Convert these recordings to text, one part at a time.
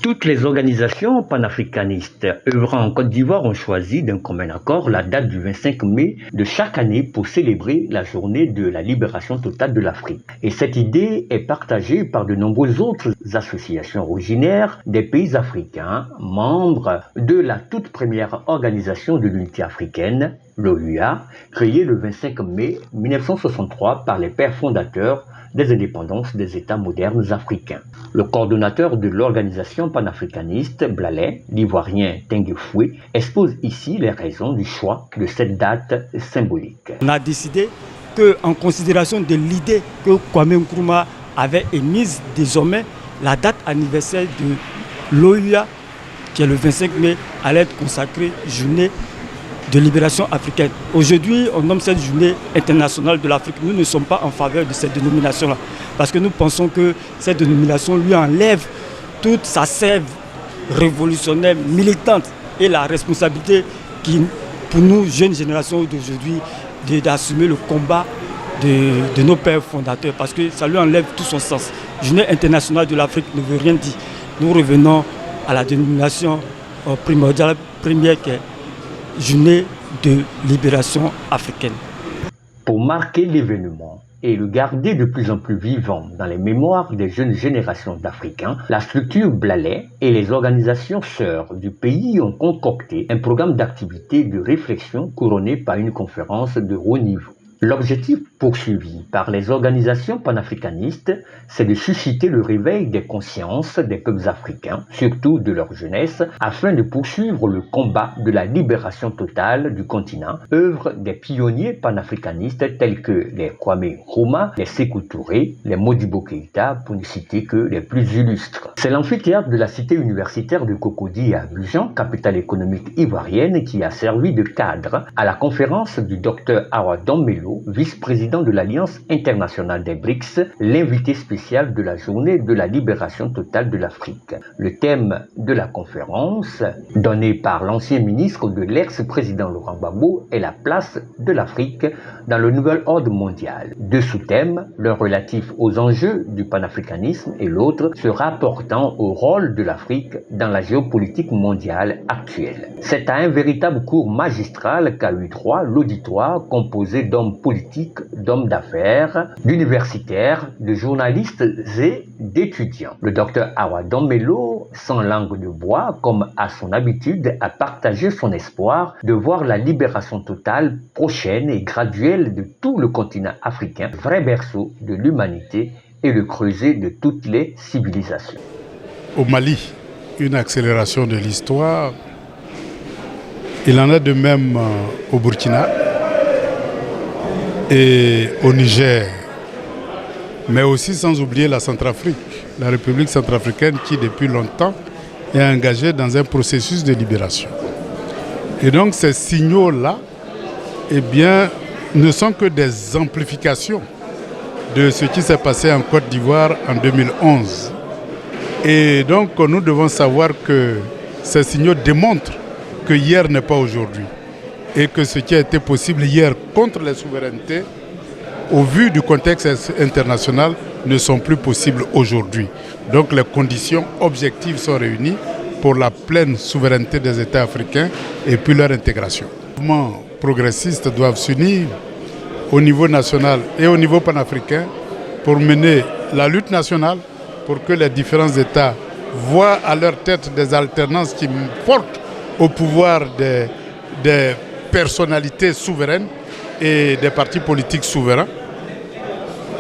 Toutes les organisations panafricanistes œuvrant en Côte d'Ivoire ont choisi d'un commun accord la date du 25 mai de chaque année pour célébrer la journée de la libération totale de l'Afrique. Et cette idée est partagée par de nombreuses autres associations originaires des pays africains, membres de la toute première organisation de l'unité africaine, l'OUA, créée le 25 mai 1963 par les pères fondateurs des indépendances des États modernes africains. Le coordonnateur de l'organisation panafricaniste, Blalet, l'Ivoirien Tengue Foué, expose ici les raisons du choix de cette date symbolique. On a décidé qu'en considération de l'idée que Kwame Nkrumah avait émise, désormais, la date anniversaire de l'OUA, qui est le 25 mai, allait être consacrée journée de libération africaine. Aujourd'hui, on nomme cette journée internationale de l'Afrique. Nous ne sommes pas en faveur de cette dénomination-là, parce que nous pensons que cette dénomination lui enlève toute sa sève révolutionnaire, militante, et la responsabilité qui, pour nous, jeunes générations d'aujourd'hui, d'assumer le combat de nos pères fondateurs, parce que ça lui enlève tout son sens. Journée internationale de l'Afrique ne veut rien dire. Nous revenons à la dénomination primordiale, première, qui est journée de libération africaine. Pour marquer l'événement et le garder de plus en plus vivant dans les mémoires des jeunes générations d'Africains, la structure Blalet et les organisations sœurs du pays ont concocté un programme d'activités de réflexion couronné par une conférence de haut niveau. L'objectif poursuivi par les organisations panafricanistes, c'est de susciter le réveil des consciences des peuples africains, surtout de leur jeunesse, afin de poursuivre le combat de la libération totale du continent, œuvre des pionniers panafricanistes tels que les Kwame Nkrumah, les Sékou Touré, les Modibo Keïta, pour ne citer que les plus illustres. C'est l'amphithéâtre de la cité universitaire de Cocody à Abidjan, capitale économique ivoirienne, qui a servi de cadre à la conférence du Dr Awa Dombello, vice-président de l'Alliance internationale des BRICS, l'invité spécial de la journée de la libération totale de l'Afrique. Le thème de la conférence, donné par l'ancien ministre de l'ex-président Laurent Gbagbo, est la place de l'Afrique dans le nouvel ordre mondial. Deux sous-thèmes, l'un relatif aux enjeux du panafricanisme et l'autre se rapportant au rôle de l'Afrique dans la géopolitique mondiale actuelle. C'est à un véritable cours magistral qu'a eu droit l'auditoire composé d'hommes politiques, d'hommes d'affaires, d'universitaires, de journalistes et d'étudiants. Le docteur Awa Dombello, sans langue de bois, comme à son habitude, a partagé son espoir de voir la libération totale prochaine et graduelle de tout le continent africain, vrai berceau de l'humanité et le creuset de toutes les civilisations. Au Mali, une accélération de l'histoire. Il en a de même au Burkina et au Niger, mais aussi sans oublier la Centrafrique, la République centrafricaine qui depuis longtemps est engagée dans un processus de libération. Et donc ces signaux-là, eh bien, ne sont que des amplifications de ce qui s'est passé en Côte d'Ivoire en 2011. Et donc nous devons savoir que ces signaux démontrent que hier n'est pas aujourd'hui. Et que ce qui a été possible hier contre les souverainetés, au vu du contexte international, ne sont plus possibles aujourd'hui. Donc les conditions objectives sont réunies pour la pleine souveraineté des États africains et puis leur intégration. Les mouvements progressistes doivent s'unir au niveau national et au niveau panafricain pour mener la lutte nationale, pour que les différents États voient à leur tête des alternances qui portent au pouvoir des personnalités souveraines et des partis politiques souverains.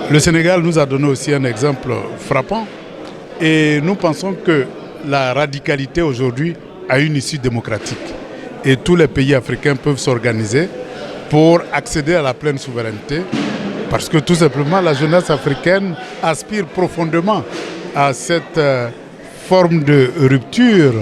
Le Sénégal nous a donné aussi un exemple frappant et nous pensons que la radicalité aujourd'hui a une issue démocratique et tous les pays africains peuvent s'organiser pour accéder à la pleine souveraineté parce que tout simplement la jeunesse africaine aspire profondément à cette forme de rupture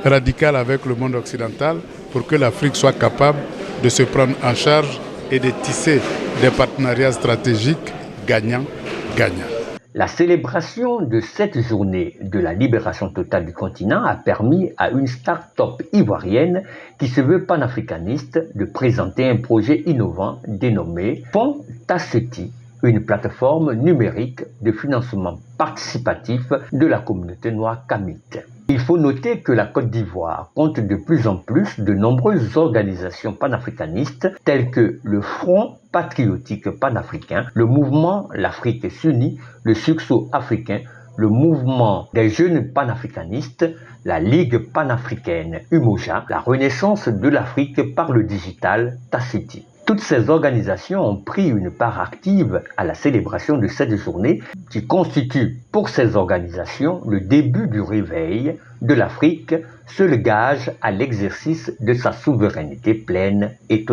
radicale avec le monde occidental pour que l'Afrique soit capable de se prendre en charge et de tisser des partenariats stratégiques gagnant-gagnant. La célébration de cette journée de la libération totale du continent a permis à une start-up ivoirienne qui se veut panafricaniste de présenter un projet innovant dénommé Fonds Tasseti, une plateforme numérique de financement participatif de la communauté noire kamite. Il faut noter que la Côte d'Ivoire compte de plus en plus de nombreuses organisations panafricanistes telles que le Front patriotique panafricain, le mouvement L'Afrique s'unit, le Sursaut africain, le mouvement des jeunes panafricanistes, la Ligue panafricaine Umoja, la renaissance de l'Afrique par le digital Taciti. Toutes ces organisations ont pris une part active à la célébration de cette journée qui constitue pour ces organisations le début du réveil de l'Afrique, seul gage à l'exercice de sa souveraineté pleine et totale.